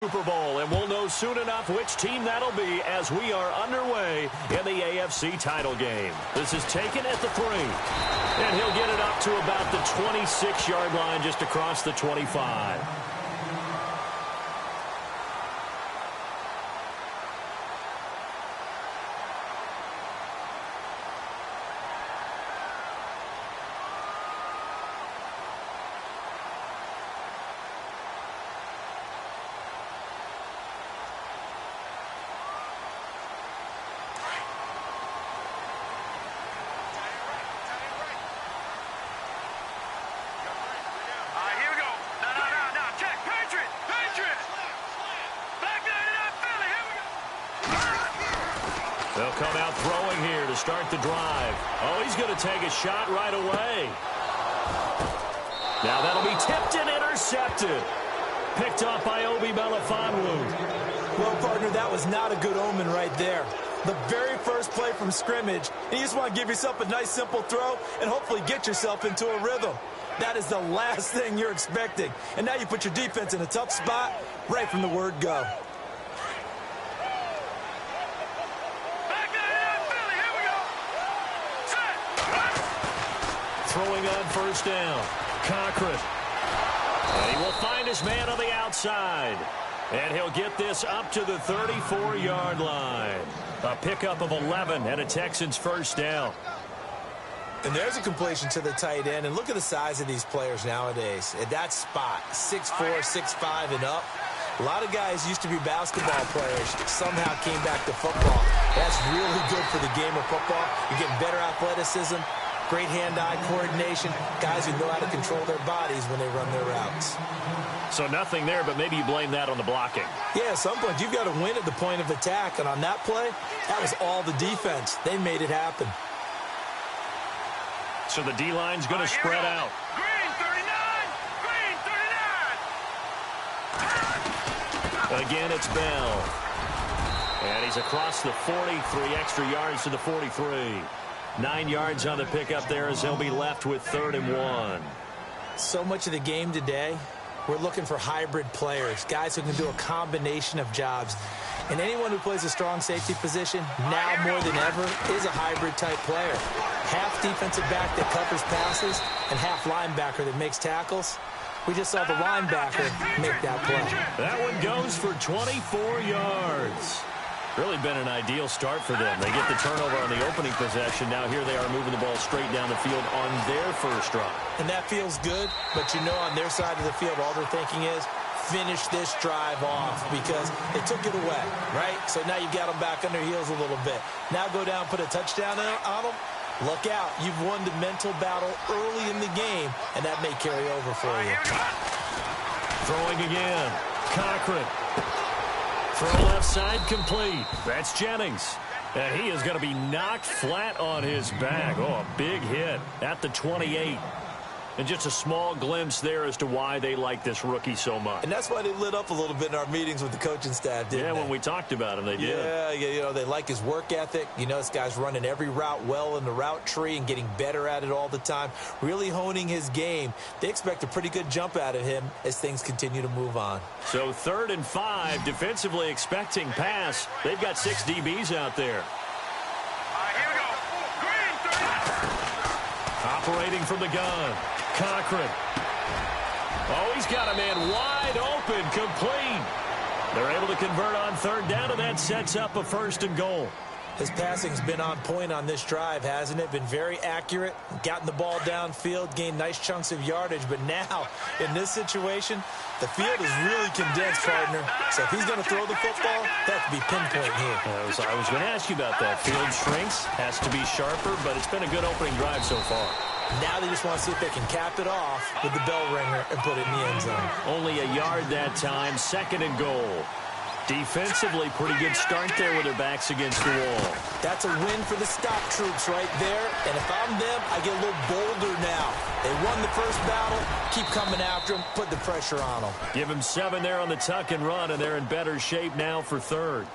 Super Bowl, and we'll know soon enough which team that'll be as we are underway in the AFC title game. This is taken at the 3, and he'll get it up to about the 26-yard line, just across the 25. They'll come out throwing here to start the drive. Oh, he's going to take a shot right away. Now that'll be tipped and intercepted. Picked off by Obi Melifonwu. Well, partner, that was not a good omen right there. The very first play from scrimmage, and you just want to give yourself a nice, simple throw and hopefully get yourself into a rhythm. That is the last thing you're expecting. And now you put your defense in a tough spot right from the word go. Throwing on first down. Cochran. And he will find his man on the outside. And he'll get this up to the 34-yard line. A pickup of 11 and a Texans first down. And there's a completion to the tight end. And look at the size of these players nowadays. At that spot, 6'4", 6'5", and up. A lot of guys used to be basketball players, somehow came back to football. That's really good for the game of football. You're getting better athleticism. Great hand-eye coordination, guys who know how to control their bodies when they run their routes. So nothing there, but maybe you blame that on the blocking. Yeah, at some point you've got to win at the point of attack, and on that play, that was all the defense. They made it happen. So the D-line's going to spread out. Green 39, green 39. Again, it's Bell. And he's across the 40, 3 extra yards to the 43. 9 yards on the pickup there as he'll be left with 3rd and 1. So much of the game today, we're looking for hybrid players, guys who can do a combination of jobs. And anyone who plays a strong safety position, now more than ever, is a hybrid-type player. Half defensive back that covers passes and half linebacker that makes tackles. We just saw the linebacker make that play. That one goes for 24 yards. Really been an ideal start for them. They get the turnover on the opening possession. Now here they are moving the ball straight down the field on their first drive. And that feels good, but you know on their side of the field, all they're thinking is, finish this drive off because they took it away, right? So now you've got them back on their heels a little bit. Now go down, put a touchdown on them. Look out. You've won the mental battle early in the game, and that may carry over for you. Throwing again. Cochran. Throw left side complete. That's Jennings. And he is going to be knocked flat on his back. Oh, a big hit at the 28. And just a small glimpse there as to why they like this rookie so much. And that's why they lit up a little bit in our meetings with the coaching staff, didn't they? Yeah, when we talked about him, they did. Yeah, you know, they like his work ethic. You know, this guy's running every route well in the route tree and getting better at it all the time, really honing his game. They expect a pretty good jump out of him as things continue to move on. So 3rd and 5, defensively expecting pass. They've got 6 DBs out there. Here we go. Green 30. Operating from the gun. Cochran. Oh, he's got a man wide open, complete. They're able to convert on 3rd down, and that sets up a 1st and goal. His passing's been on point on this drive, hasn't it? Been very accurate, gotten the ball downfield, gained nice chunks of yardage. But now, in this situation, the field is really condensed, partner. So if he's going to throw the football, that could be pinpoint here. I was going to ask you about that. Field shrinks, has to be sharper, but it's been a good opening drive so far. Now they just want to see if they can cap it off with the bell ringer and put it in the end zone. Only a yard that time, 2nd and goal. Defensively, pretty good start there with their backs against the wall. That's a win for the stop troops right there. And if I'm them, I get a little bolder now. They won the first battle. Keep coming after them. Put the pressure on them. Give them 7 there on the tuck and run, and they're in better shape now for 3rd.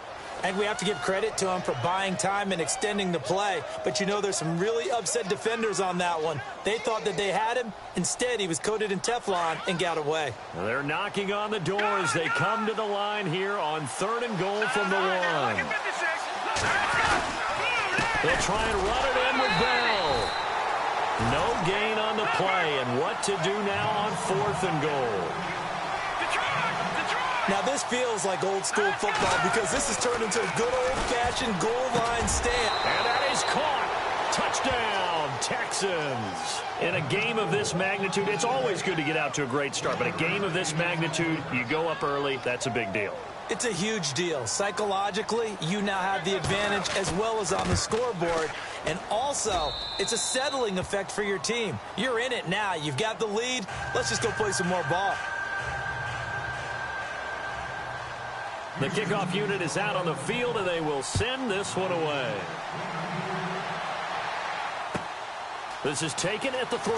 And we have to give credit to him for buying time and extending the play. But you know, there's some really upset defenders on that one. They thought that they had him. Instead, he was coated in Teflon and got away. They're knocking on the doors. They come to the line here on 3rd and goal from the 1. They'll try and run it in with Bell. No gain on the play. And what to do now on 4th and goal? Now, this feels like old-school football because this has turned into a good old-fashioned goal line stand. And that is caught. Touchdown, Texans. In a game of this magnitude, it's always good to get out to a great start. But a game of this magnitude, you go up early, that's a big deal. It's a huge deal. Psychologically, you now have the advantage as well as on the scoreboard. And also, it's a settling effect for your team. You're in it now. You've got the lead. Let's just go play some more ball. The kickoff unit is out on the field, and they will send this one away. This is taken at the 3.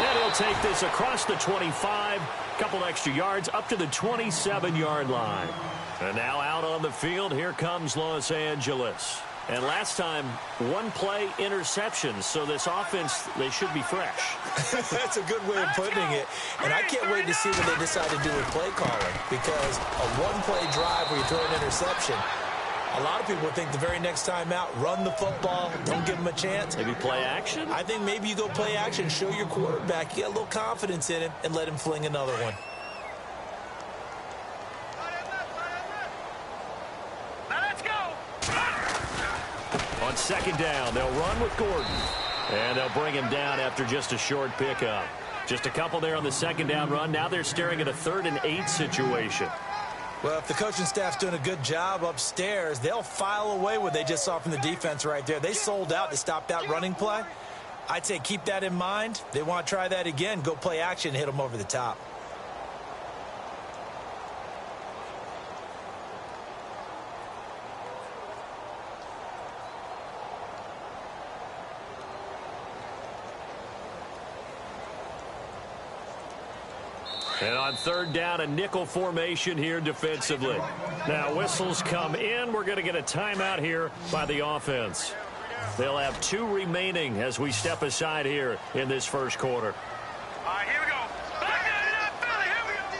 And he'll take this across the 25, couple extra yards up to the 27-yard line. And now out on the field, here comes Los Angeles. And last time, 1-play interceptions, so this offense, they should be fresh. That's a good way of putting it. And I can't wait to see what they decide to do with play calling, because a 1-play drive where you throw an interception, a lot of people think the very next time out, run the football, don't give them a chance. Maybe play action? I think maybe you go play action, show your quarterback, you get a little confidence in him, and let him fling another one. On 2nd down, they'll run with Gordon. And they'll bring him down after just a short pickup. Just a couple there on the 2nd down run. Now they're staring at a 3rd and 8 situation. Well, if the coaching staff's doing a good job upstairs, they'll file away what they just saw from the defense right there. They sold out to stop that running play. I'd say keep that in mind. They want to try that again. Go play action, hit them over the top. And on 3rd down, a nickel formation here defensively. Now whistles come in. We're going to get a timeout here by the offense. They'll have 2 remaining as we step aside here in this first quarter. All right, here we go. Here we go.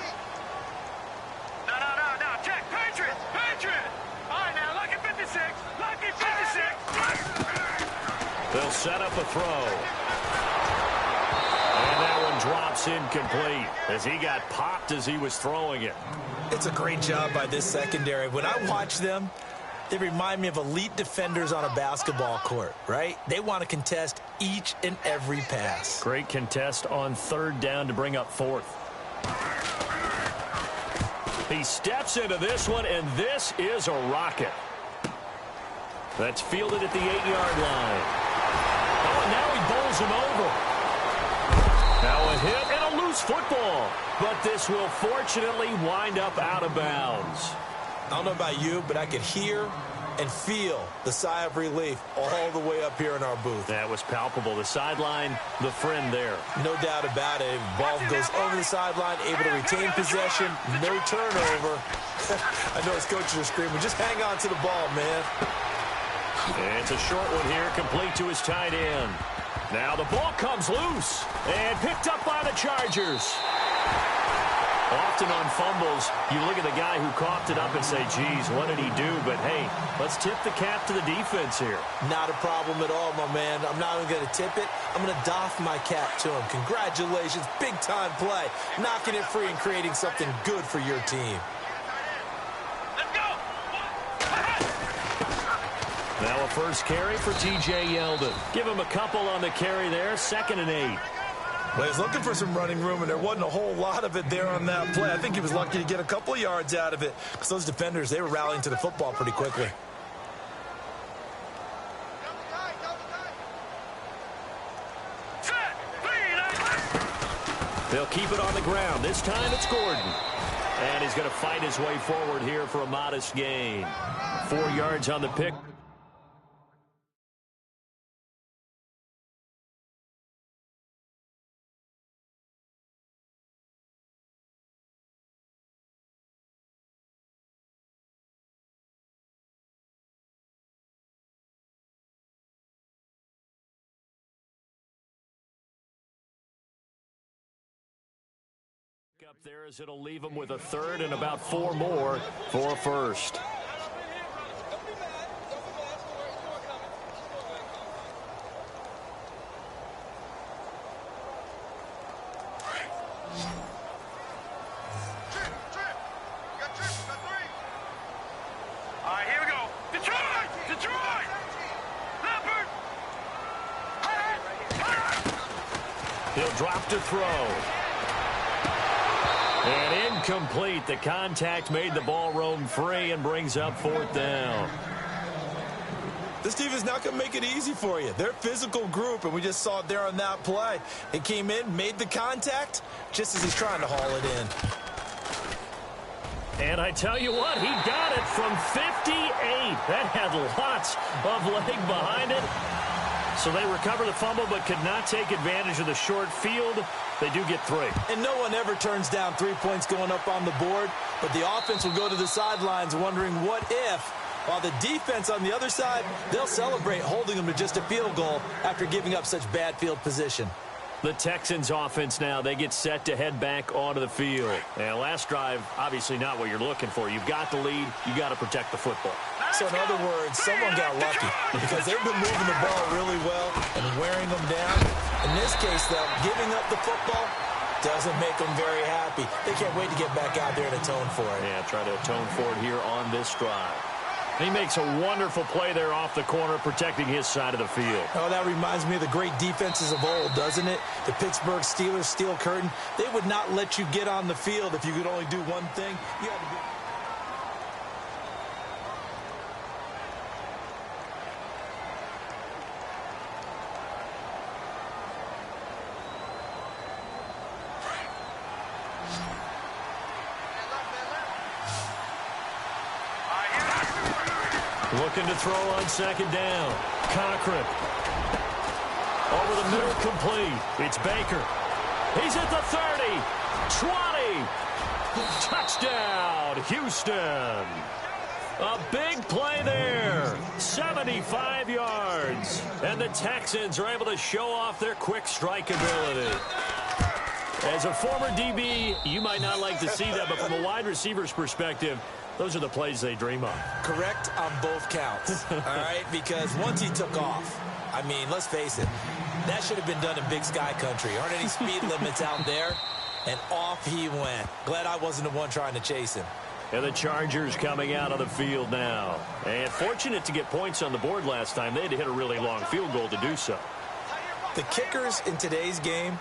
No. Check. Patriot. All right, now, lucky 56. Lucky 56. They'll set up a throw. And that one drops incomplete as he got popped as he was throwing it. It's a great job by this secondary. When I watch them, they remind me of elite defenders on a basketball court, right? They want to contest each and every pass. Great contest on 3rd down to bring up 4th. He steps into this one, and this is a rocket. That's fielded at the 8-yard line. Oh, and now he bowls him over. Now a hit and a loose football. But this will fortunately wind up out of bounds. I don't know about you, but I could hear and feel the sigh of relief all the way up here in our booth. That was palpable. The sideline, the friend there. No doubt about it. Ball goes over the sideline, able to retain possession, no turnover. I know his coaches are screaming, just hang on to the ball, man. And it's a short one here, complete to his tight end. Now the ball comes loose and picked up by the Chargers. Often on fumbles, you look at the guy who coughed it up and say, geez, what did he do? But, hey, let's tip the cap to the defense here. Not a problem at all, my man. I'm not even going to tip it. I'm going to doff my cap to him. Congratulations. Big-time play. Knocking it free and creating something good for your team. Now a first carry for T.J. Yeldon. Give him a couple on the carry there. 2nd and 8. Well, he's looking for some running room, and there wasn't a whole lot of it there on that play. I think he was lucky to get a couple of yards out of it because those defenders, they were rallying to the football pretty quickly. They'll keep it on the ground. This time it's Gordon. And he's going to fight his way forward here for a modest gain. 4 yards on the pick. up there as it'll leave them with a third and about 4 more for a first. He'll drop to throw. And incomplete. The contact made the ball roam free and brings up 4th down. This team is not going to make it easy for you. They're a physical group, and we just saw it there on that play. He came in, made the contact, just as he's trying to haul it in. And I tell you what, he got it from 58. That had lots of leg behind it. So they recover the fumble but could not take advantage of the short field. They do get 3. And no one ever turns down 3 points going up on the board, but the offense will go to the sidelines wondering what if, while the defense on the other side, they'll celebrate holding them to just a field goal after giving up such bad field position. The Texans offense now, they get set to head back onto the field. And last drive, obviously not what you're looking for. You've got the lead. You got to protect the football. So in other words, someone got lucky because they've been moving the ball really well and wearing them down. In this case, though, giving up the football doesn't make them very happy. They can't wait to get back out there and atone for it. Yeah, try to atone for it here on this drive. He makes a wonderful play there off the corner, protecting his side of the field. Oh, that reminds me of the great defenses of old, doesn't it? The Pittsburgh Steelers steel curtain. They would not let you get on the field if you could only do one thing. You had to be... Looking to throw on 2nd down. Cochran. Over the middle, complete. It's Baker. He's at the 30. 20. Touchdown, Houston. A big play there. 75 yards. And the Texans are able to show off their quick strike ability. As a former DB, you might not like to see that, but from a wide receiver's perspective, those are the plays they dream of. Correct on both counts, all right? Because once he took off, I mean, let's face it, that should have been done in Big Sky country. Aren't any speed limits out there? And off he went. Glad I wasn't the one trying to chase him. And the Chargers coming out on the field now. And fortunate to get points on the board last time. They had to hit a really long field goal to do so. The kickers in today's game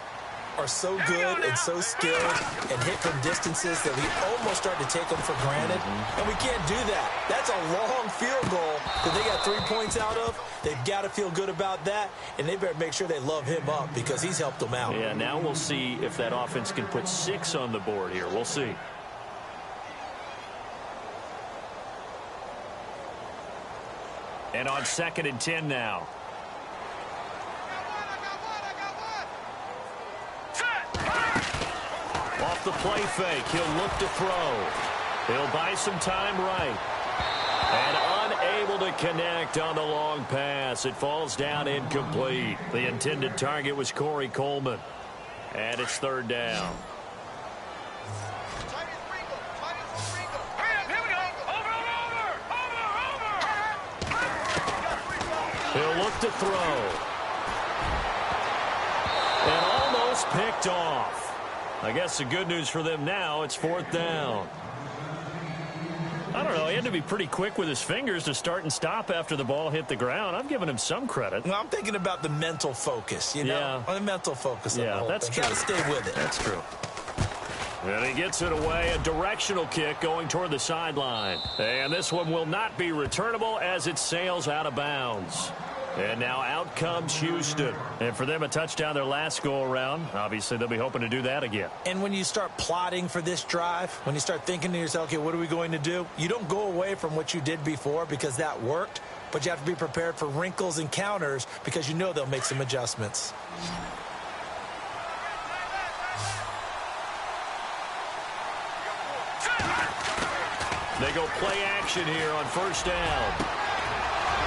are so good and so skilled and hit from distances that we almost start to take them for granted. And we can't do that. That's a long field goal that they got 3 points out of. They've got to feel good about that, and they better make sure they love him up because he's helped them out. Yeah, now we'll see if that offense can put 6 on the board here. We'll see. And on 2nd and 10 now. Off the play fake, he'll look to throw. He'll buy some time right. And unable to connect on the long pass. It falls down incomplete. The intended target was Corey Coleman. And it's 3rd down. He'll look to throw. And almost picked off. I guess the good news for them now, it's 4th down. I don't know. He had to be pretty quick with his fingers to start and stop after the ball hit the ground. I'm giving him some credit. Well, I'm thinking about the mental focus, you know? Yeah. The mental focus of the whole that's thing. true. Got to stay with it. That's true. And he gets it away, a directional kick going toward the sideline. And this one will not be returnable as it sails out of bounds. And now out comes Houston. And for them, a touchdown their last go-around. Obviously, they'll be hoping to do that again. And when you start plotting for this drive, when you start thinking to yourself, okay, what are we going to do? You don't go away from what you did before because that worked, but you have to be prepared for wrinkles and counters because you know they'll make some adjustments. They go play action here on 1st down.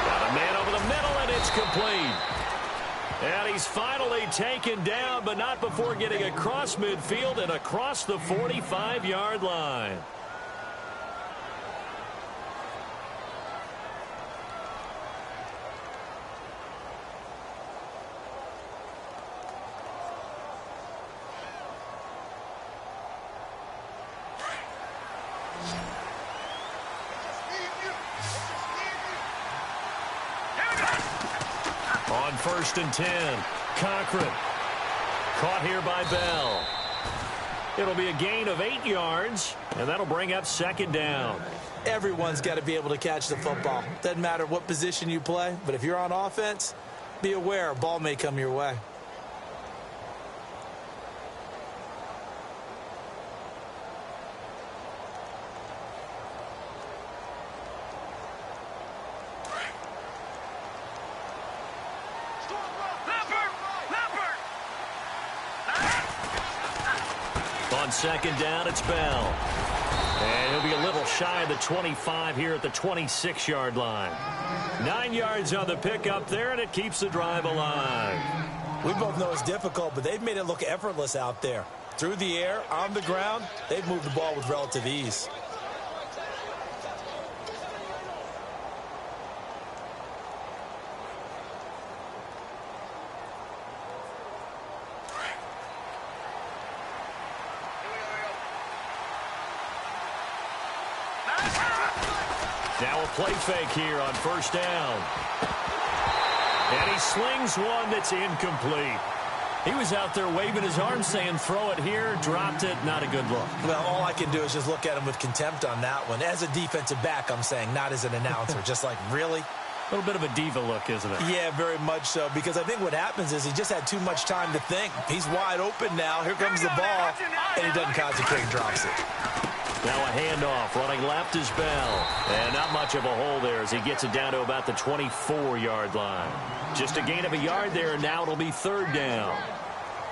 Got a man over the middle, and it's complete. And he's finally taken down, but not before getting across midfield and across the 45-yard line. On 1st and 10, Cochran. Caught here by Bell. It'll be a gain of 8 yards, and that'll bring up 2nd down. Everyone's got to be able to catch the football. Doesn't matter what position you play, but if you're on offense, be aware a ball may come your way. On 2nd down, it's Bell. And he'll be a little shy of the 25 here at the 26-yard line. 9 yards on the pickup there, and it keeps the drive alive. We both know it's difficult, but they've made it look effortless out there. Through the air, on the ground, they've moved the ball with relative ease. Now a play fake here on 1st down. And he slings one that's incomplete. He was out there waving his arms saying throw it here, dropped it, not a good look. Well, all I can do is just look at him with contempt on that one. As a defensive back, I'm saying, not as an announcer. Just like, really? A little bit of a diva look, isn't it? Yeah, very much so, because I think what happens is he just had too much time to think. He's wide open now. Here comes the ball, and he doesn't concentrate and drops it. Now a handoff. Running left is Bell. And not much of a hole there as he gets it down to about the 24-yard line. Just a gain of a yard there, and now it'll be 3rd down.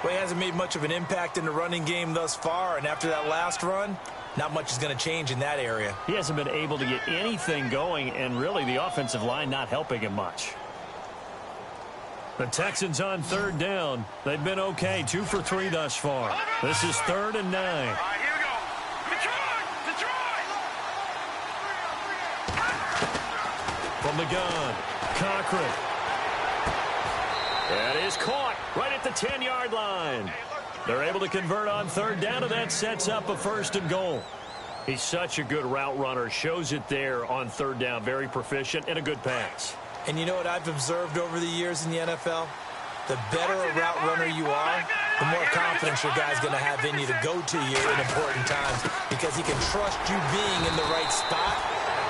Well, he hasn't made much of an impact in the running game thus far, and after that last run, not much is going to change in that area. He hasn't been able to get anything going, and really the offensive line not helping him much. The Texans on 3rd down. They've been okay, 2 for 3 thus far. This is 3rd and 9. All right, here we go. Detroit! From the gun, Cochran. That is caught right at the 10-yard line. They're able to convert on 3rd down, and that sets up a 1st and goal. He's such a good route runner. Shows it there on 3rd down. Very proficient and a good pass. And you know what I've observed over the years in the NFL? The better a route runner you are, the more confidence your guy's going to have in you to go to you in important times because he can trust you being in the right spot,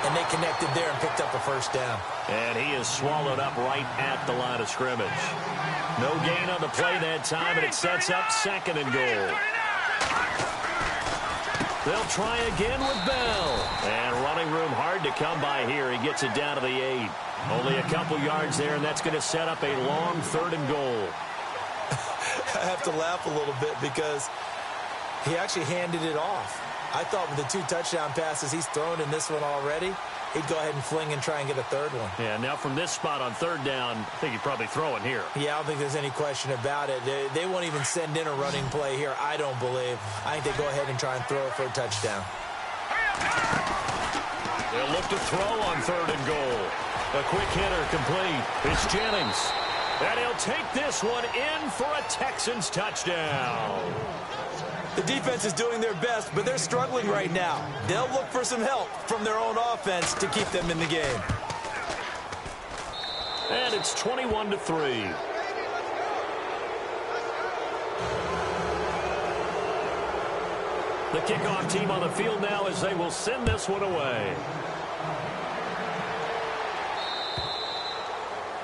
and they connected there and picked up a 1st down. And he is swallowed up right at the line of scrimmage. No gain on the play that time, and it sets up 2nd and goal. They'll try again with Bell. And running room hard to come by here. He gets it down to the 8. Only a couple yards there, and that's going to set up a long 3rd and goal. I have to laugh a little bit because he actually handed it off. I thought with the 2 touchdown passes he's thrown in this one already, he'd go ahead and fling and try and get a 3rd one. Yeah, now from this spot on 3rd down, I think he'd probably throw it here. Yeah, I don't think there's any question about it. They won't even send in a running play here, I don't believe. I think they go ahead and try and throw it for a touchdown. They'll look to throw on 3rd and goal. A quick hitter complete. It's Jennings. And he'll take this one in for a Texans touchdown. The defense is doing their best, but they're struggling right now. They'll look for some help from their own offense to keep them in the game. And it's 21-3. The kickoff team on the field now as they will send this one away.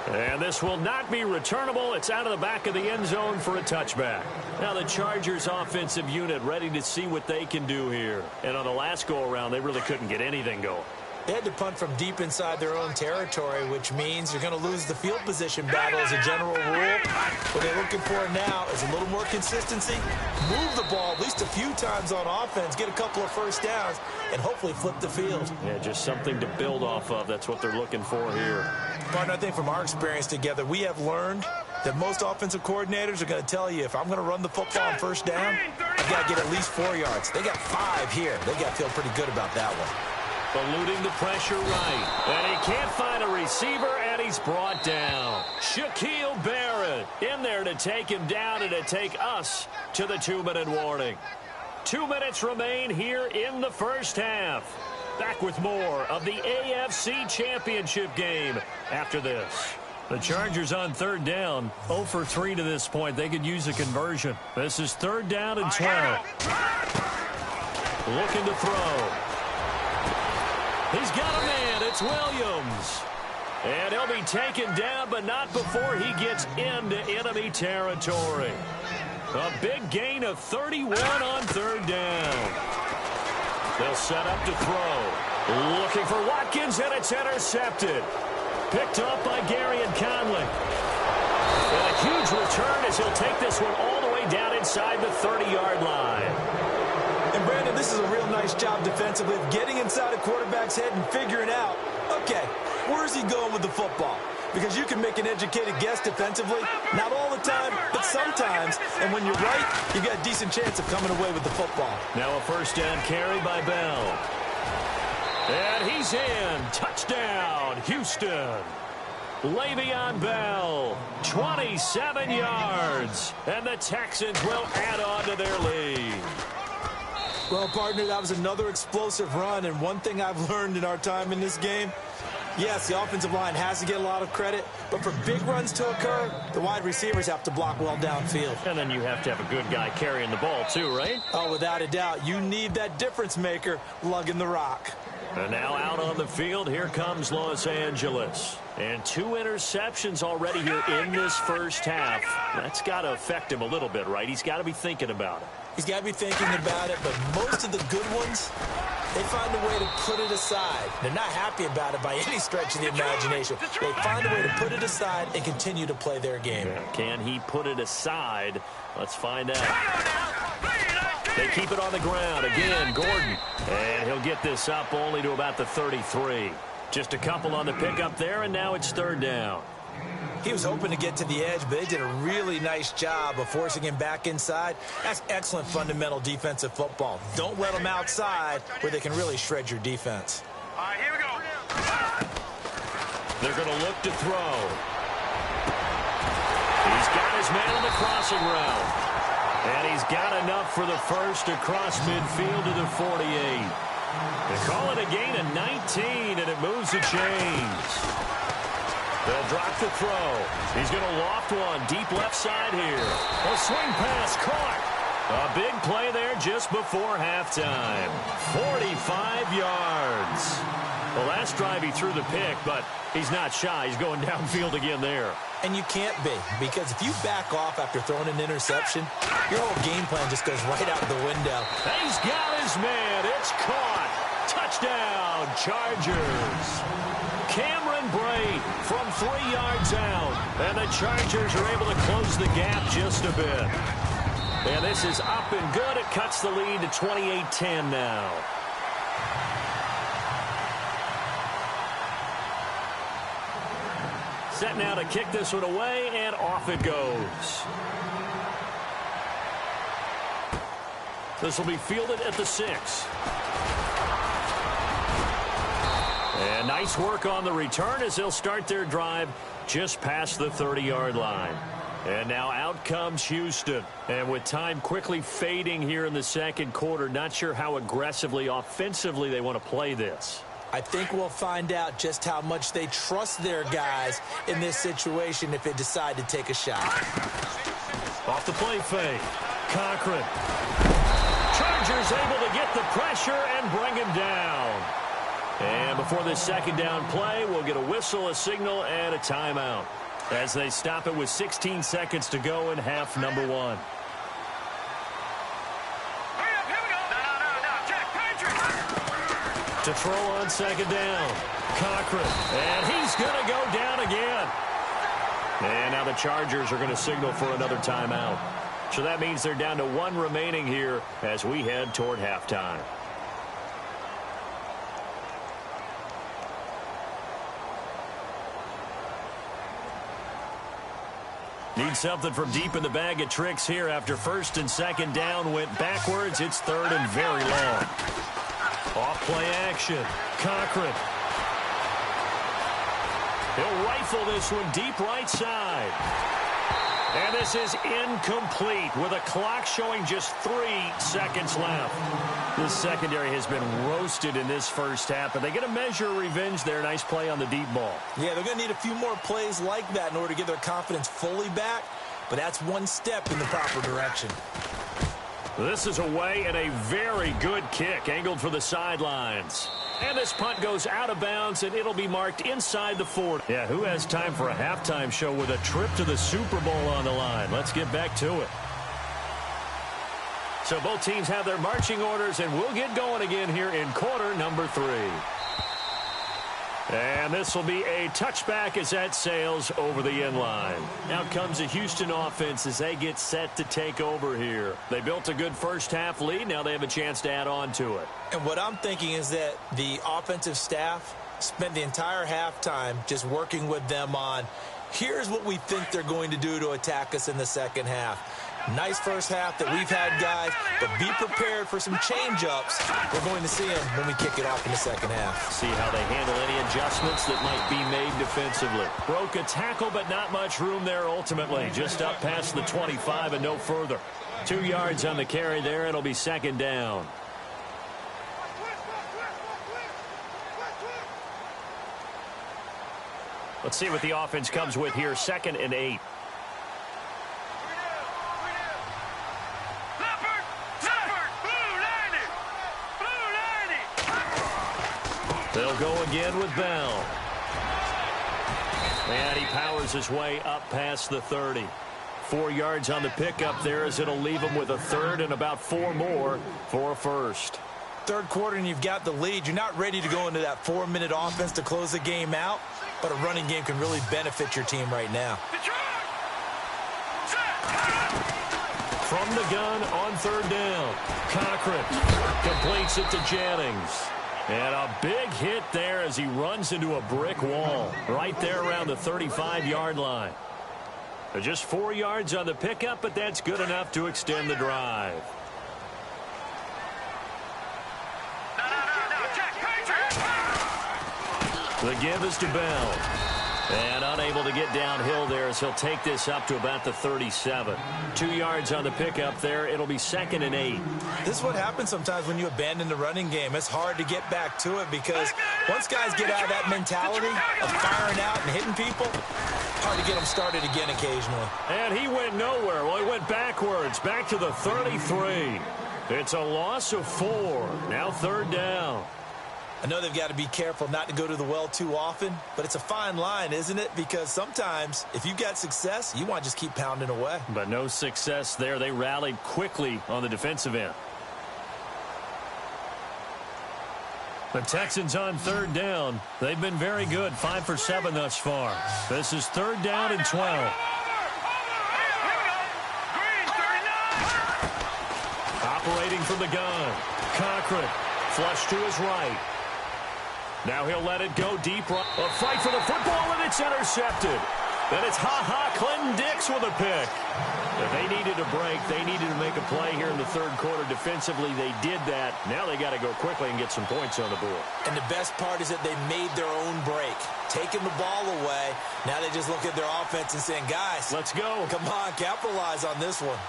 And this will not be returnable. It's out of the back of the end zone for a touchback. Now the Chargers offensive unit ready to see what they can do here. And on the last go-around, they really couldn't get anything going. They had to punt from deep inside their own territory, which means you're going to lose the field position battle as a general rule. What they're looking for now is a little more consistency, move the ball at least a few times on offense, get a couple of 1st downs, and hopefully flip the field. Yeah, just something to build off of. That's what they're looking for here. Partner, I think from our experience together, we have learned that most offensive coordinators are going to tell you, if I'm going to run the football on first down, I've got to get at least 4 yards. They got 5 here. They got to feel pretty good about that one. Eluding the pressure right. And he can't find a receiver, and he's brought down. Shaquille Barrett in there to take him down and to take us to the 2-minute warning. 2 minutes remain here in the first half. Back with more of the AFC Championship game after this. The Chargers on third down, 0 for 3 to this point. They could use a conversion. This is 3rd down and 12. Looking to throw. He's got a man. It's Williams. And he'll be taken down, but not before he gets into enemy territory. A big gain of 31 on 3rd down. They'll set up to throw. Looking for Watkins, and it's intercepted. Picked up by Gary and Conley. And a huge return as he'll take this one all the way down inside the 30-yard line. And, Brandon, this is a real nice job defensively of getting inside a quarterback's head and figuring out, okay, where's he going with the football? Because you can make an educated guess defensively, not all the time, but sometimes. And when you're right, you've got a decent chance of coming away with the football. Now a first down carry by Bell. And he's in. Touchdown, Houston. Le'Veon Bell, 27 yards. And the Texans will add on to their lead. Well, partner, that was another explosive run. And one thing I've learned in our time in this game, yes, the offensive line has to get a lot of credit, but for big runs to occur, the wide receivers have to block well downfield. And then you have to have a good guy carrying the ball too, right? Oh, without a doubt. You need that difference maker lugging the rock. And now out on the field, here comes Los Angeles. And 2 interceptions already here in this first half. That's got to affect him a little bit, right? He's got to be thinking about it. He's got to be thinking about it, but most of the good ones, they find a way to put it aside. They're not happy about it by any stretch of the imagination. They find a way to put it aside and continue to play their game. Can he put it aside? Let's find out. They keep it on the ground. Again, Gordon. And he'll get this up only to about the 33. Just a couple on the pickup there, and now it's 3rd down. He was hoping to get to the edge, but they did a really nice job of forcing him back inside. That's excellent fundamental defensive football. Don't let them outside where they can really shred your defense. All right, here we go. They're going to look to throw. He's got his man on the crossing route. And he's got enough for the first across midfield to the 48. They call it a gain of 19, and it moves the chains. They'll drop the throw. He's going to loft one deep left side here. A swing pass caught. A big play there just before halftime. 45 yards. The last drive he threw the pick, but he's not shy. He's going downfield again there. And you can't be, because if you back off after throwing an interception, your whole game plan just goes right out the window. He's got his man. It's caught. Touchdown, Chargers. Cameron Brate from 3 yards out. And the Chargers are able to close the gap just a bit. And this is up and good. It cuts the lead to 28-10 now. Set now to kick this one away, and off it goes. This will be fielded at the 6. And nice work on the return as they'll start their drive just past the 30-yard line. And now out comes Houston. And with time quickly fading here in the second quarter, not sure how aggressively, offensively they want to play this. I think we'll find out just how much they trust their guys in this situation if they decide to take a shot. Off the play fake. Cochran. Chargers able to get the pressure and bring him down. And before this second down play, we'll get a whistle, a signal, and a timeout as they stop it with 16 seconds to go in half number 1. To throw on second down. Cochran. And he's going to go down again. And now the Chargers are going to signal for another timeout. So that means they're down to 1 remaining here as we head toward halftime. Need something from deep in the bag of tricks here after first and second down went backwards. It's third and very long. Off play action. Cochran. He'll rifle this one deep right side. And this is incomplete with a clock showing just 3 seconds left. This secondary has been roasted in this first half, but they get a measure of revenge there. Nice play on the deep ball. Yeah, they're going to need a few more plays like that in order to get their confidence fully back, but that's one step in the proper direction. This is away and a very good kick, angled for the sidelines. And this punt goes out of bounds, and it'll be marked inside the 40. Yeah, who has time for a halftime show with a trip to the Super Bowl on the line? Let's get back to it. So both teams have their marching orders, and we'll get going again here in quarter number 3. And this will be a touchback as that sails over the end line. Out comes the Houston offense as they get set to take over here. They built a good first half lead. Now they have a chance to add on to it. And what I'm thinking is that the offensive staff spent the entire halftime just working with them on, here's what we think they're going to do to attack us in the second half. Nice first half that we've had, guys, but be prepared for some change-ups. We're going to see them when we kick it off in the second half. See how they handle any adjustments that might be made defensively. Broke a tackle, but not much room there ultimately. Just up past the 25 and no further. 2 yards on the carry there. It'll be second down. Let's see what the offense comes with here. 2nd and 8. They'll go again with Bell. And he powers his way up past the 30. 4 yards on the pickup there as it'll leave him with a third and about 4 more for a first. Third quarter and you've got the lead. You're not ready to go into that 4-minute offense to close the game out, but a running game can really benefit your team right now. From the gun on third down. Cochran completes it to Jennings. And a big hit there as he runs into a brick wall right there around the 35-yard line. Just 4 yards on the pickup, but that's good enough to extend the drive. The give is to Bell. And unable to get downhill there as he'll take this up to about the 37. 2 yards on the pickup there. It'll be 2nd and 8. This is what happens sometimes when you abandon the running game. It's hard to get back to it because once guys get out of that mentality of firing out and hitting people, hard to get them started again occasionally. And he went nowhere. Well, he went backwards, back to the 33. It's a loss of 4. Now third down. I know they've got to be careful not to go to the well too often, but it's a fine line, isn't it? Because sometimes if you've got success, you want to just keep pounding away. But no success there. They rallied quickly on the defensive end. The Texans on third down. They've been very good, 5 for 7 thus far. This is third down and 12. Operating from the gun. Cochran, flush to his right. Now he'll let it go deep. A fight for the football, and it's intercepted. Then it's Clinton Dix with a pick. If they needed a break, they needed to make a play here in the third quarter defensively. They did that. Now they got to go quickly and get some points on the board. And the best part is that they made their own break, taking the ball away. Now they just look at their offense and saying, guys, let's go. Come on, capitalize on this one.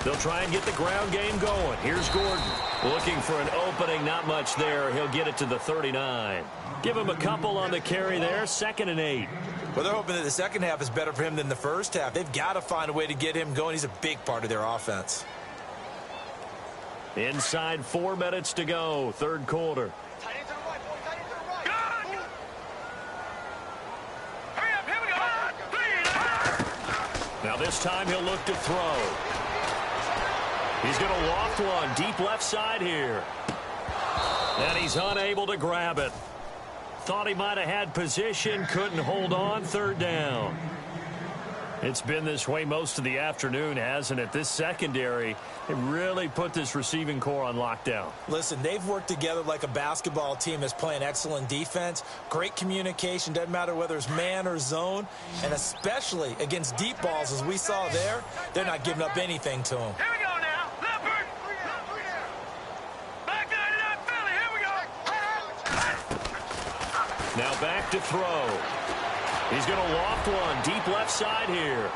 They'll try and get the ground game going. Here's Gordon. Looking for an opening. Not much there. He'll get it to the 39. Give him a couple on the carry there. 2nd and 8. Well, they're hoping that the second half is better for him than the first half. They've got to find a way to get him going. He's a big part of their offense. Inside 4 minutes to go. Third quarter. Now this time he'll look to throw. He's going to loft one deep left side here. And he's unable to grab it. Thought he might have had position, couldn't hold on, third down. It's been this way most of the afternoon, hasn't it? This secondary, it really put this receiving core on lockdown. Listen, they've worked together like a basketball team that's playing excellent defense. Great communication, doesn't matter whether it's man or zone. And especially against deep balls, as we saw there, they're not giving up anything to them. Here we go now. Leopard. Back 99 Philly. Here we go. Now back to throw. He's going to loft one deep left side here.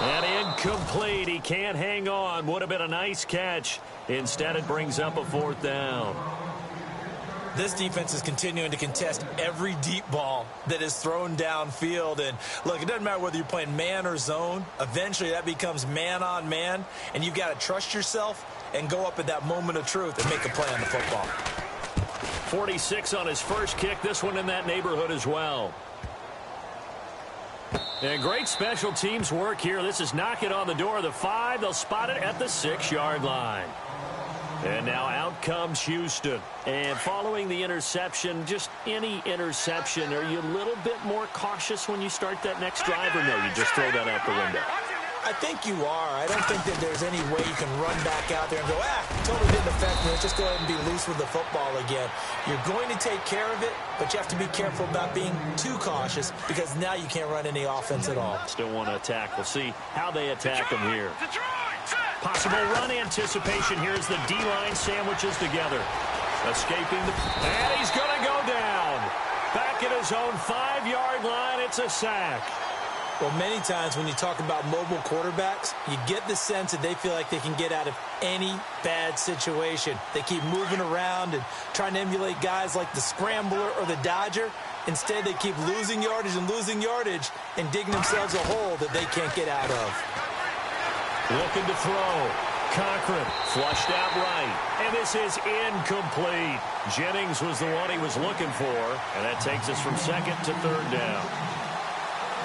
And incomplete. He can't hang on. Would have been a nice catch. Instead, it brings up a fourth down. This defense is continuing to contest every deep ball that is thrown downfield. And, look, it doesn't matter whether you're playing man or zone. Eventually, that becomes man on man. And you've got to trust yourself and go up at that moment of truth and make a play on the football. 46 on his first kick. This one in that neighborhood as well. And great special teams work here. This is knock it on the door of the 5. They'll spot it at the 6-yard line. And now out comes Houston. And following the interception, just any interception, are you a little bit more cautious when you start that next drive, or no, you just throw that out the window? I think you are. I don't think that there's any way you can run back out there and go, totally didn't affect me. Let's just go ahead and be loose with the football again. You're going to take care of it, but you have to be careful about being too cautious because now you can't run any offense at all. Still want to attack. We'll see how they attack them here. Possible run anticipation here as the D-line sandwiches together. Escaping and he's going to go down. Back at his own 5-yard line, it's a sack. Well, many times when you talk about mobile quarterbacks, you get the sense that they feel like they can get out of any bad situation. They keep moving around and trying to emulate guys like the Scrambler or the Dodger. Instead, they keep losing yardage and digging themselves a hole that they can't get out of. Looking to throw. Cochran flushed out right. And this is incomplete. Jennings was the one he was looking for. And that takes us from second to third down.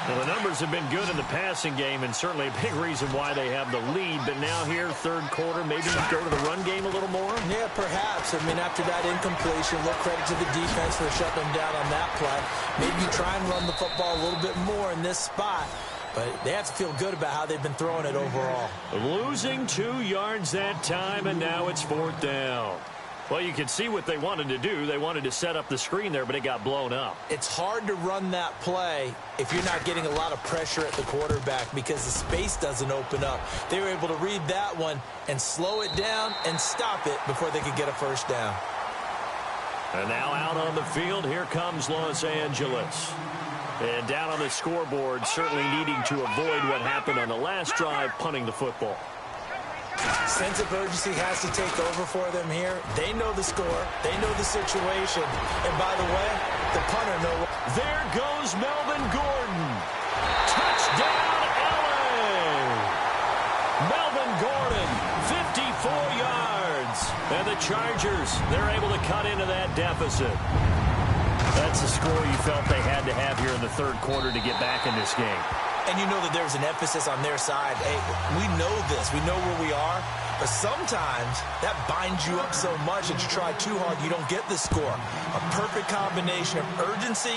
Well, the numbers have been good in the passing game, and certainly a big reason why they have the lead. But now here, third quarter, maybe go to the run game a little more? Yeah, perhaps. I mean, after that incompletion, look, credit to the defense for shutting them down on that play. Maybe you try and run the football a little bit more in this spot. But they have to feel good about how they've been throwing it overall. Losing 2 yards that time, and now it's fourth down. Well, you can see what they wanted to do. They wanted to set up the screen there, but it got blown up. It's hard to run that play if you're not getting a lot of pressure at the quarterback because the space doesn't open up. They were able to read that one and slow it down and stop it before they could get a first down. And now out on the field, here comes Los Angeles. And down on the scoreboard, certainly needing to avoid what happened on the last drive, punting the football. Sense of urgency has to take over for them here. They know the score. They know the situation. And by the way, the punter knows. There goes Melvin Gordon. Touchdown, LA! Melvin Gordon, 54 yards. And the Chargers, they're able to cut into that deficit. That's the score you felt they had to have here in the third quarter to get back in this game. And you know that there's an emphasis on their side. Hey, we know this. We know where we are. But sometimes that binds you up so much that you try too hard, you don't get the score. A perfect combination of urgency,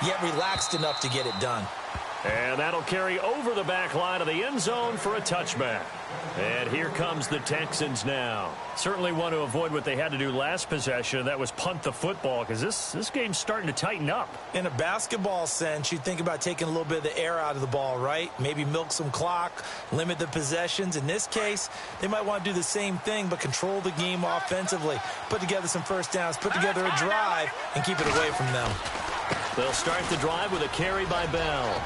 yet relaxed enough to get it done. And that'll carry over the back line of the end zone for a touchback. And here comes the Texans now. Certainly want to avoid what they had to do last possession. That was punt the football because this game's starting to tighten up. In a basketball sense, you think about taking a little bit of the air out of the ball, right? Maybe milk some clock, limit the possessions. In this case, they might want to do the same thing but control the game offensively. Put together some first downs, put together a drive, and keep it away from them. They'll start the drive with a carry by Bell.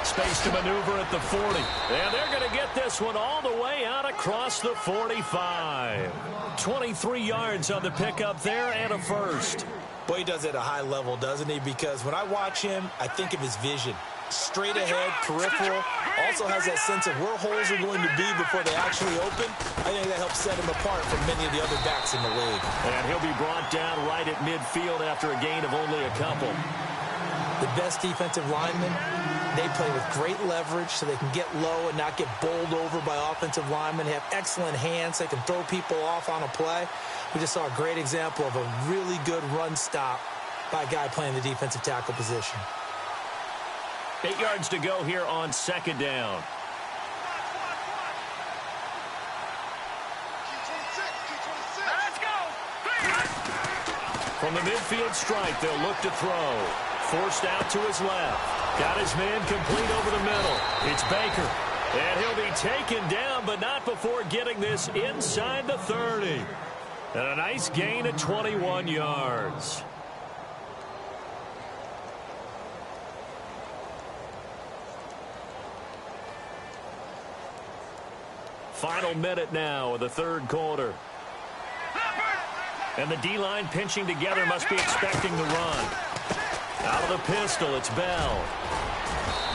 Space to maneuver at the 40. And they're going to get this one all the way out across the 45. 23 yards on the pickup there and a first. Boy, he does it at a high level, doesn't he? Because when I watch him, I think of his vision. Straight ahead, peripheral. Also has that sense of where holes are going to be before they actually open. I think that helps set him apart from many of the other backs in the league. And he'll be brought down right at midfield after a gain of only a couple. The best defensive linemen, they play with great leverage so they can get low and not get bowled over by offensive linemen. They have excellent hands. They can throw people off on a play. We just saw a great example of a really good run stop by a guy playing the defensive tackle position. 8 yards to go here on second down. Let's go. From the midfield stripe, they'll look to throw. Forced out to his left. Got his man complete over the middle. It's Baker. And he'll be taken down, but not before getting this inside the 30. And a nice gain of 21 yards. Final minute now of the third quarter. And the D-line pinching together must be expecting the run. Out of the pistol, it's Bell.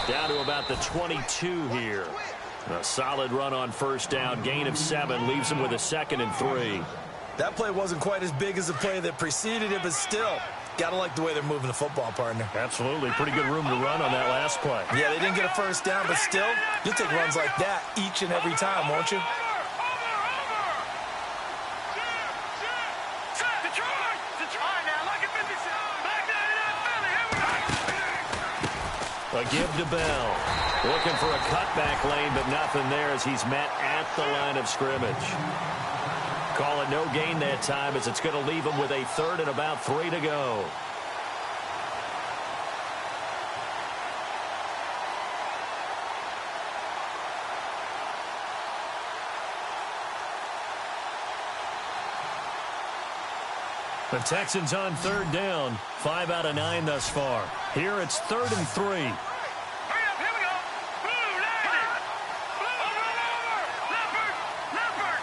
Down to about the 22 here. A solid run on first down. Gain of 7 leaves him with a 2nd and 3. That play wasn't quite as big as the play that preceded it, but still, gotta like the way they're moving the football, partner. Absolutely. Pretty good room to run on that last play. Yeah, they didn't get a first down, but still, you'll take runs like that each and every time, won't you? A give to Bell. Looking for a cutback lane, but nothing there as he's met at the line of scrimmage. Call it no gain that time as it's going to leave him with a 3rd and about 3 to go. The Texans on 3rd down. 5 out of 9 thus far. Here it's 3rd and 3. Hurry up, here we go. Blue, landed. Over. Leopard.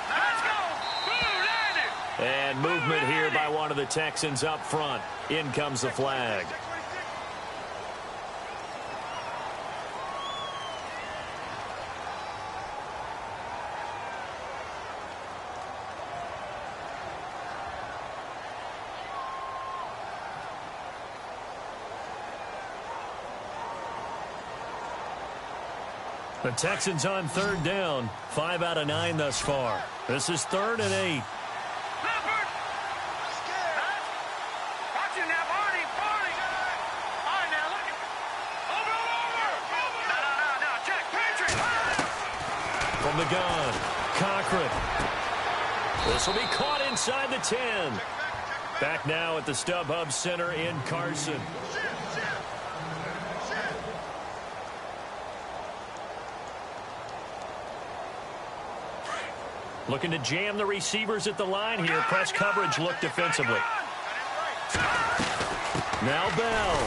Let's go. Blue, landed. And movement here by one of the Texans up front. In comes the flag. The Texans on 3rd down. 5 out of 9 thus far. This is 3rd and 8. Leopard. Watch it now, Barney. All right, now, look. Over. No, check. Patriot. From the gun, Cochran. This will be caught inside the 10. Back now at the StubHub Center in Carson. Looking to jam the receivers at the line here. Press coverage look defensively. Now Bell.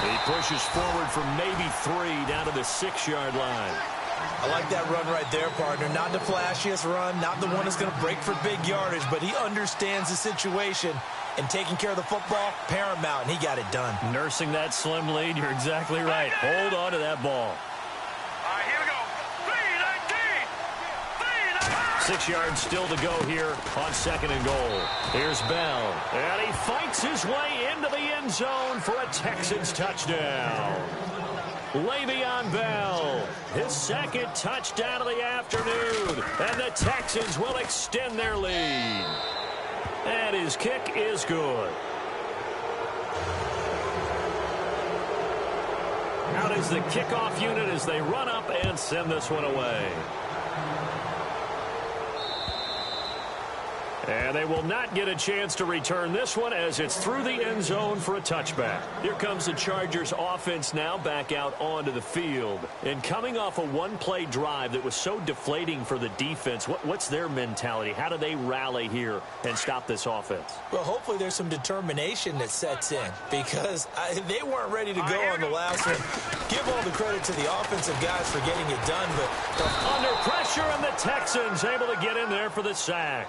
He pushes forward for maybe 3 down to the 6-yard line. I like that run right there, partner. Not the flashiest run, not the one that's going to break for big yardage, but he understands the situation, and taking care of the football, paramount, and he got it done. Nursing that slim lead, you're exactly right. Hold on to that ball. 6 yards still to go here on 2nd and goal. Here's Bell. And he fights his way into the end zone for a Texans touchdown. Le'Veon Bell, his 2nd touchdown of the afternoon. And the Texans will extend their lead. And his kick is good. Out is the kickoff unit as they run up and send this one away. And they will not get a chance to return this one as it's through the end zone for a touchback. Here comes the Chargers offense now back out onto the field. And coming off a one-play drive that was so deflating for the defense, what's their mentality? How do they rally here and stop this offense? Well, hopefully there's some determination that sets in because they weren't ready to go on the last one. Give all the credit to the offensive guys for getting it done, but under pressure, and the Texans able to get in there for the sack.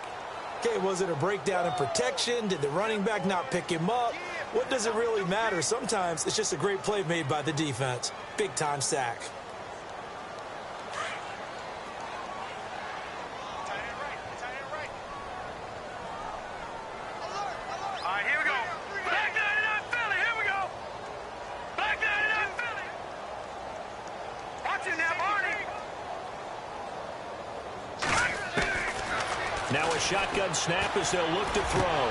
Okay, was it a breakdown in protection? Did the running back not pick him up? What does it really matter? Sometimes it's just a great play made by the defense. Big-time sack. All right, here we go. Back 99 Philly, here we go. Back 99 Philly. Watch it now, Barney. Now a shotgun snap as they'll look to throw.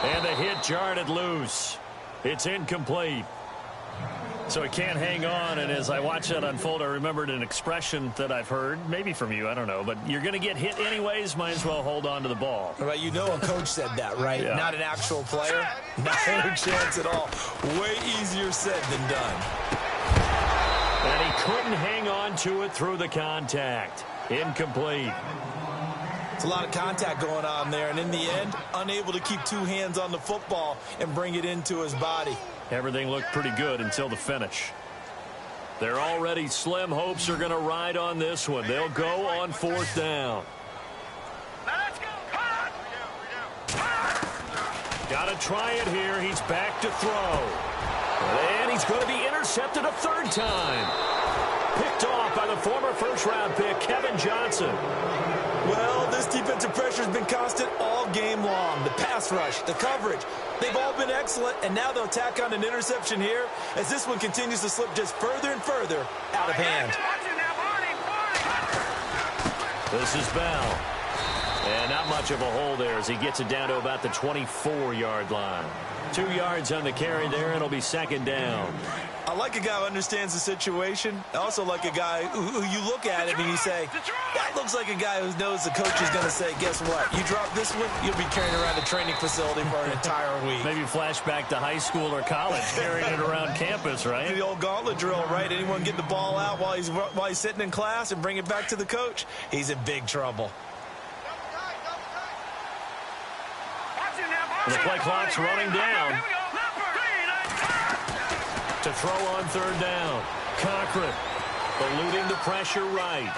And the hit jarred it loose. It's incomplete. So he can't hang on, and as I watch that unfold, I remembered an expression that I've heard, maybe from you, I don't know, but you're going to get hit anyways, might as well hold on to the ball. Right, you know a coach said that, right? Yeah. Not an actual player. Not a chance at all. Way easier said than done. And he couldn't hang on to it through the contact. Incomplete. It's a lot of contact going on there, and in the end, unable to keep two hands on the football and bring it into his body. Everything looked pretty good until the finish. Their already slim hopes are going to ride on this one. They'll go on 4th down. Now let's go. Got to try it here. He's back to throw. And he's going to be intercepted a 3rd time. Picked off by the former first-round pick, Kevin Johnson. Well, this defensive pressure has been constant all game long. The pass rush, the coverage, they've all been excellent, and now they'll tack on an interception here as this one continues to slip just further and further out of hand. This is Bell. And not much of a hole there as he gets it down to about the 24-yard line. 2 yards on the carry there, and it'll be 2nd down. I like a guy who understands the situation. I also like a guy who you look at him and you say, that looks like a guy who knows the coach is going to say, guess what? You drop this one, you'll be carrying around a training facility for an entire week. Maybe flashback to high school or college, carrying it around campus, right? The old gauntlet drill, right? Anyone get the ball out while he's sitting in class and bring it back to the coach? He's in big trouble. And the play clock's running down. To throw on 3rd down. Cochran eluding the pressure right.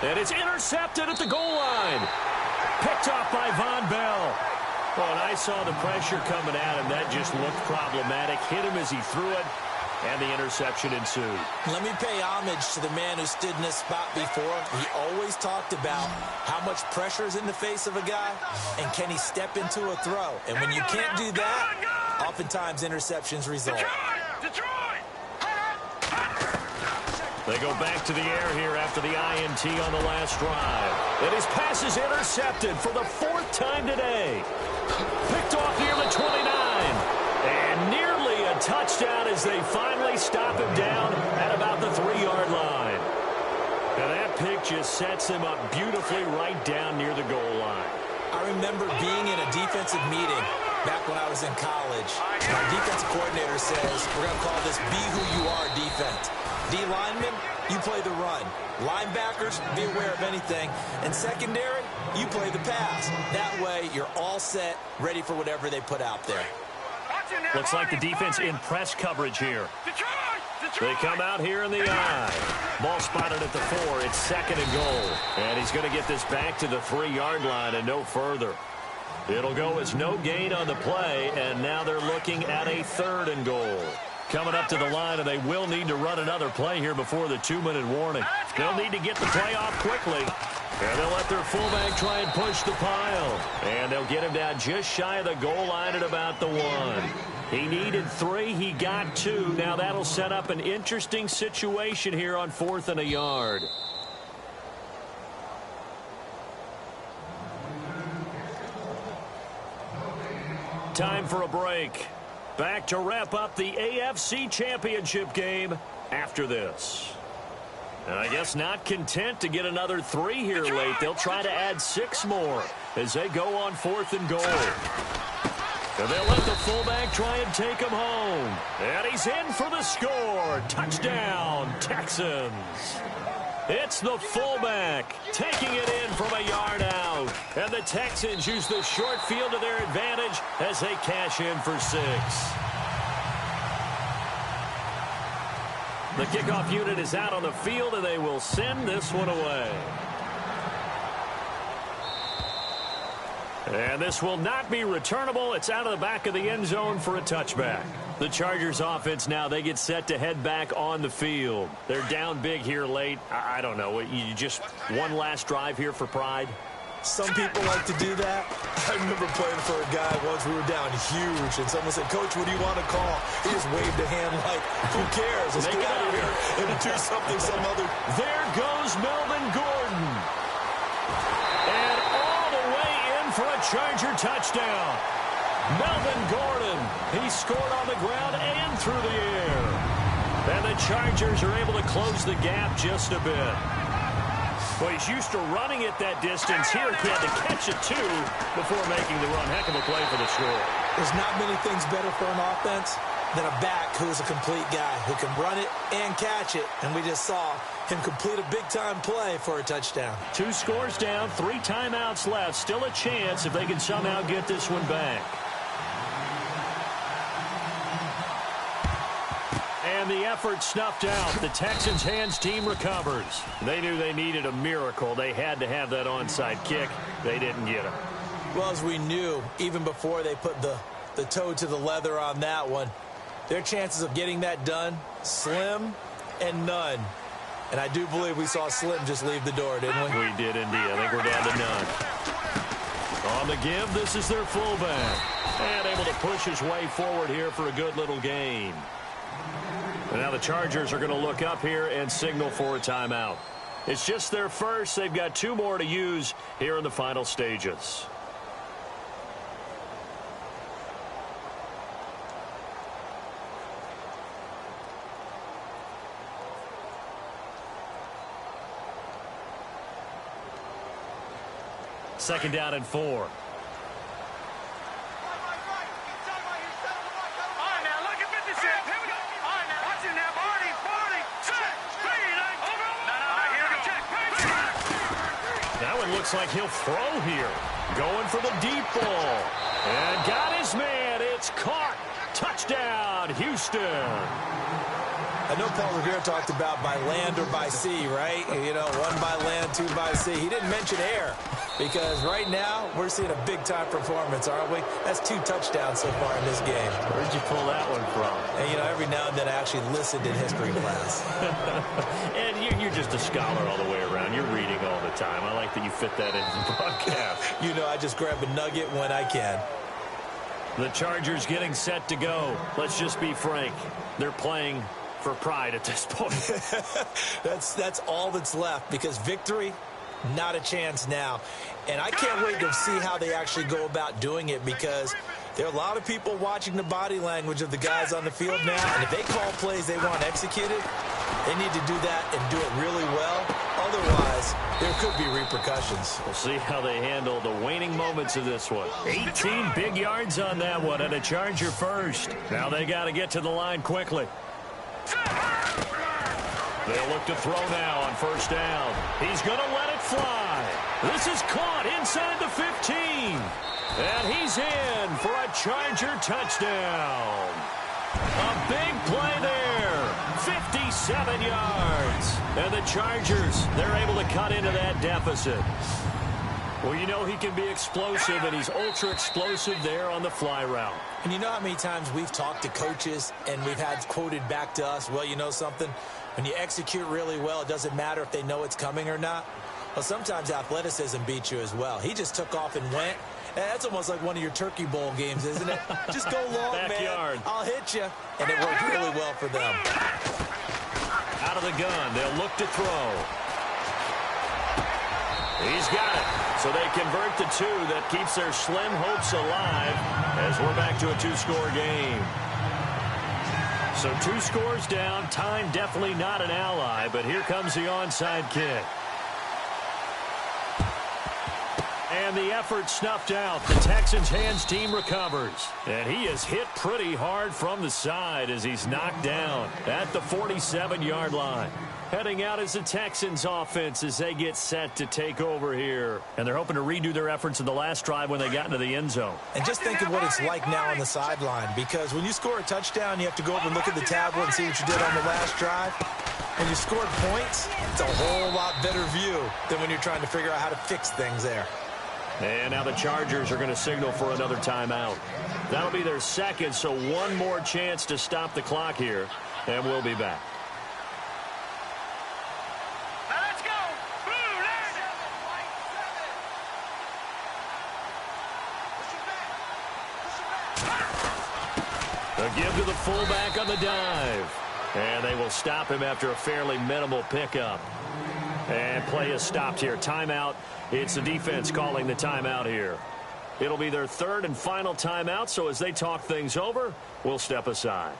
And it's intercepted at the goal line. Picked off by Von Bell. Well, and I saw the pressure coming at him. That just looked problematic. Hit him as he threw it, and the interception ensued. Let me pay homage to the man who stood in this spot before. He always talked about how much pressure is in the face of a guy, and can he step into a throw. And when you can't do that, oftentimes interceptions result. They go back to the air here after the INT on the last drive. And his pass is intercepted for the 4th time today. Picked off near the 29. And nearly a touchdown as they finally stop him down at about the 3-yard line. And that pick just sets him up beautifully right down near the goal line. I remember being in a defensive meeting back when I was in college. My defensive coordinator says, we're going to call this be who you are defense. D linemen, you play the run. Linebackers, be aware of anything. And secondary, you play the pass. That way, you're all set, ready for whatever they put out there. Looks like the defense in press coverage here. They come out here in the eye. Ball spotted at the 4. It's 2nd and goal. And he's going to get this back to the 3-yard line and no further. It'll go as no gain on the play, and now they're looking at a 3rd and goal. Coming up to the line, and they will need to run another play here before the 2-minute warning. They'll need to get the play off quickly. And they'll let their fullback try and push the pile. And they'll get him down just shy of the goal line at about the 1. He needed 3. He got 2. Now that'll set up an interesting situation here on 4th and a yard. Time for a break. Back to wrap up the AFC Championship game after this. And I guess not content to get another 3 here late. They'll try to add 6 more as they go on 4th and goal. And they'll let the fullback try and take him home. And he's in for the score. Touchdown, Texans. It's the fullback taking it in from a yard out. And the Texans use the short field to their advantage as they cash in for 6. The kickoff unit is out on the field, and they will send this one away. And this will not be returnable. It's out of the back of the end zone for a touchback. The Chargers offense now, they get set to head back on the field. They're down big here late. I don't know. You just one last drive here for pride? Some people like to do that. I remember playing for a guy once. We were down huge, and someone said, Coach, what do you want to call? He just waved a hand like, who cares? Let's get out of here and do something some other. There goes Melvin Gordon. And all the way in for a Charger touchdown. Melvin Gordon, he scored on the ground and through the air. And the Chargers are able to close the gap just a bit. Well, he's used to running it that distance. Here he had to catch it, too, before making the run. Heck of a play for the score. There's not many things better for an offense than a back who's a complete guy who can run it and catch it. And we just saw him complete a big-time play for a touchdown. 2 scores down, 3 timeouts left. Still a chance if they can somehow get this one back. And the effort snuffed out. The Texans' hands team recovers. They knew they needed a miracle. They had to have that onside kick. They didn't get it. Well, as we knew, even before they put the toe to the leather on that one, their chances of getting that done, slim and none. And I do believe we saw Slim just leave the door, didn't we? We did indeed. I think we're down to none. On the give, this is their fullback. And able to push his way forward here for a good little gain. And now the Chargers are going to look up here and signal for a timeout. It's just their first. They've got 2 more to use here in the final stages. Second down and 4. Looks like he'll throw here. Going for the deep ball. And got his man. It's caught. Touchdown, Houston. I know Paul Revere talked about by land or by sea, right? You know, 1 by land, 2 by sea. He didn't mention air because right now we're seeing a big-time performance, aren't we? That's 2 touchdowns so far in this game. Where'd you pull that one from? And, you know, every now and then I actually listened in history class. And you're just a scholar all the way around. You're reading all the time. I like that you fit that into the broadcast. You know, I just grab a nugget when I can. The Chargers getting set to go. Let's just be frank. They're playing for pride at this point. That's all that's left because victory, not a chance now. And I can't wait to see how they actually go about doing it because there are a lot of people watching the body language of the guys on the field now. And if they call plays they want executed, they need to do that and do it really well. Otherwise, there could be repercussions. We'll see how they handle the waning moments of this one. 18 big yards on that one and a Charger first. Now they got to get to the line quickly. They'll look to throw now on first down. He's going to let it fly. This is caught inside the 15. And he's in for a Charger touchdown. A big play there. 57 yards. And the Chargers, they're able to cut into that deficit. Well, you know he can be explosive, and he's ultra-explosive there on the fly route. And you know how many times we've talked to coaches and we've had quoted back to us, well, you know something? When you execute really well, it doesn't matter if they know it's coming or not. Well, sometimes athleticism beats you as well. He just took off and went. That's almost like one of your Turkey Bowl games, isn't it? Just go long, Backyard. Man. I'll hit you. And it worked really well for them. Out of the gun. They'll look to throw. He's got it. So they convert the 2. That keeps their slim hopes alive as we're back to a 2-score game. So 2 scores down. Time definitely not an ally, but here comes the onside kick. And the effort snuffed out. The Texans' hands team recovers. And he is hit pretty hard from the side as he's knocked down at the 47-yard line. Heading out as the Texans offense as they get set to take over here. And they're hoping to redo their efforts in the last drive when they got into the end zone. And just think of what it's like now on the sideline, because when you score a touchdown, you have to go over and look at the tablet and see what you did on the last drive. When you scored points, it's a whole lot better view than when you're trying to figure out how to fix things there. And now the Chargers are going to signal for another timeout. That'll be their second, so one more chance to stop the clock here, and we'll be back. Let's go. A give to the fullback on the dive. And they will stop him after a fairly minimal pickup. And play is stopped here. Timeout. It's the defense calling the timeout here. It'll be their third and final timeout, so as they talk things over, we'll step aside.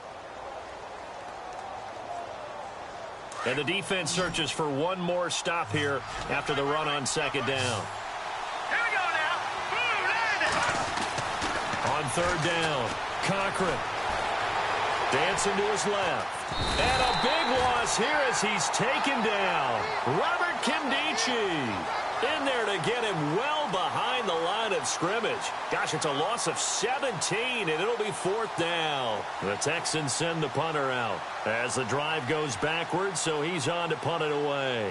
And the defense searches for one more stop here after the run on second down. Here we go now. Boom, land it. On third down, Cochran dancing to his left. And a big loss here as he's taken down. Robert Kimdichie in there to get him well behind the line of scrimmage. Gosh, it's a loss of 17, and it'll be fourth down. The Texans send the punter out as the drive goes backwards, so he's on to punt it away.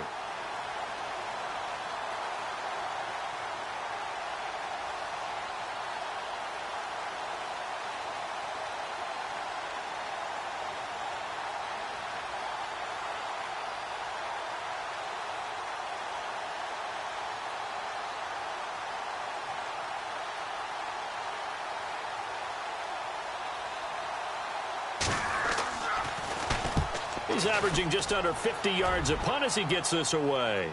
He's averaging just under 50 yards a punt as he gets this away.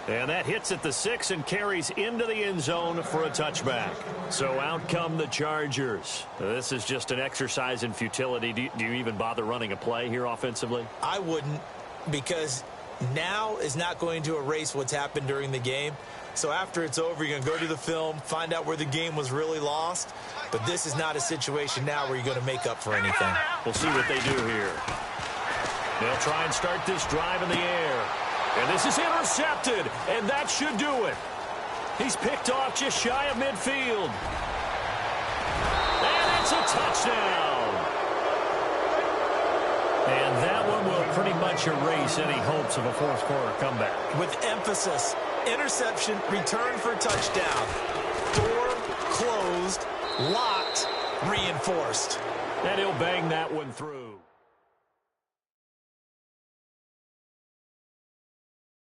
And that hits at the 6 and carries into the end zone for a touchback. So out come the Chargers. This is just an exercise in futility. Do you even bother running a play here offensively? I wouldn't, because now is not going to erase what's happened during the game. So after it's over, you're going to go to the film, find out where the game was really lost. But this is not a situation now where you're going to make up for anything. We'll see what they do here. They'll try and start this drive in the air. And this is intercepted, and that should do it. He's picked off just shy of midfield. And it's a touchdown. And that one will pretty much erase any hopes of a fourth-quarter comeback. With emphasis, interception, return for touchdown. Door closed, locked, reinforced. And he'll bang that one through.